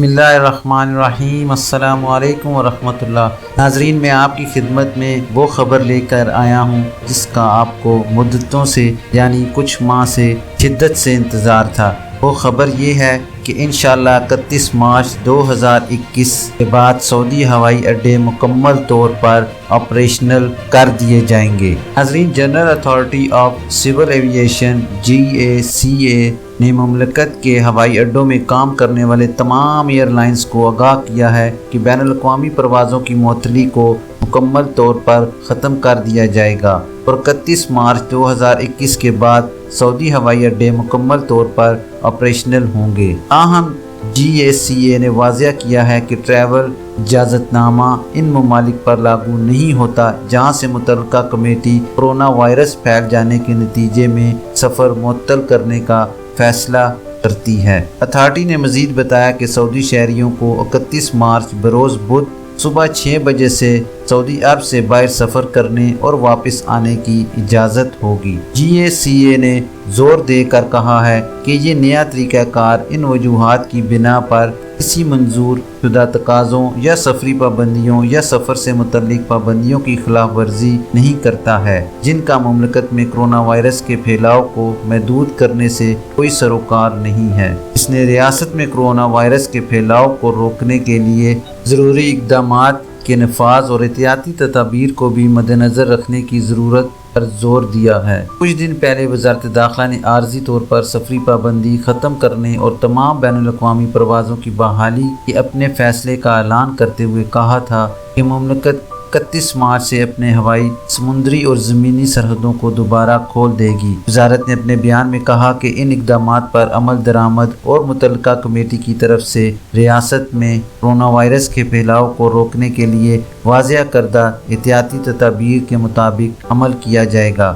بسم اللہ الرحمن الرحیم۔ السلام علیکم ورحمۃ اللہ۔ ناظرین، میں آپ کی خدمت میں وہ خبر لے کر آیا ہوں جس کا آپ کو مدتوں سے یعنی کچھ ماہ سے شدت سے انتظار تھا۔ وہ خبر یہ ہے کہ انشاءاللہ 31 مارچ 2021 کے بعد سعودی ہوائی اڈے مکمل طور پر آپریشنل کر دیے جائیں گے۔ ناظرین، general authority of civil aviation GACA نے مملکت کے ہوائی اڈوں میں کام کرنے والے تمام ایئر لائنز کو آگاہ کیا ہے کہ بین الاقوامی پروازوں کی معطلی کو مکمل طور پر ختم کر دیا جائے گا اور 31 مارچ 2021 کے بعد سعودی ہوائی اڈے مکمل طور پر آپریشنل ہوں گے۔ تاہم GACA نے واضح کیا ہے کہ ٹریول اجازت نامہ ان ممالک پر لاگو نہیں ہوتا جہاں سے متعلقہ کمیٹی کورونا وائرس پھیل جانے کے نتیجے میں سفر معطل کرنے کا فیصلہ کرتی ہے۔ اتھارٹی نے مزید بتایا کہ سعودی شہریوں کو 31 مارچ بروز بدھ صبح 6 بجے سے سعودی عرب سے باہر سفر کرنے اور واپس آنے کی اجازت ہوگی۔ GACA نے زور دے کر کہا ہے کہ یہ نیا طریقہ کار ان وجوہات کی بنا پر کسی منظور شدہ تقاضوں یا سفری پابندیوں یا سفر سے متعلق پابندیوں کی خلاف ورزی نہیں کرتا ہے جن کا مملکت میں کرونا وائرس کے پھیلاؤ کو محدود کرنے سے کوئی سروکار نہیں ہے۔ اس نے ریاست میں کرونا وائرس کے پھیلاؤ کو روکنے کے لیے ضروری اقدامات کے نفاذ اور احتیاطی تدابیر کو بھی مد نظر رکھنے کی ضرورت پر زور دیا ہے۔ کچھ دن پہلے وزارت داخلہ نے عارضی طور پر سفری پابندی ختم کرنے اور تمام بین الاقوامی پروازوں کی بحالی کے اپنے فیصلے کا اعلان کرتے ہوئے کہا تھا کہ مملکت 31 مارچ سے اپنے ہوائی، سمندری اور زمینی سرحدوں کو دوبارہ کھول دے گی۔ وزارت نے اپنے بیان میں کہا کہ ان اقدامات پر عمل درآمد اور متعلقہ کمیٹی کی طرف سے ریاست میں کرونا وائرس کے پھیلاؤ کو روکنے کے لیے واضح کردہ احتیاطی تدابیر کے مطابق عمل کیا جائے گا۔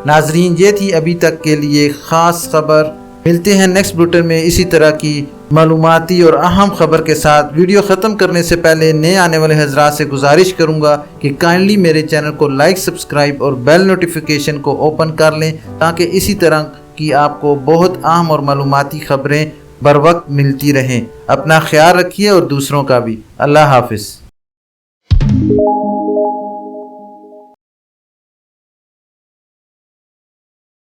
ناظرین، یہ تھی ابھی تک کے لیے خاص خبر۔ ملتے ہیں نیکسٹ بلٹن میں اسی طرح کی معلوماتی اور اہم خبر کے ساتھ۔ ویڈیو ختم کرنے سے پہلے نئے آنے والے حضرات سے گزارش کروں گا کہ کائنڈلی میرے چینل کو لائک، سبسکرائب اور بیل نوٹیفیکیشن کو اوپن کر لیں تاکہ اسی طرح کی آپ کو بہت اہم اور معلوماتی خبریں بر وقت ملتی رہیں۔ اپنا خیال رکھیے اور دوسروں کا بھی۔ اللہ حافظ۔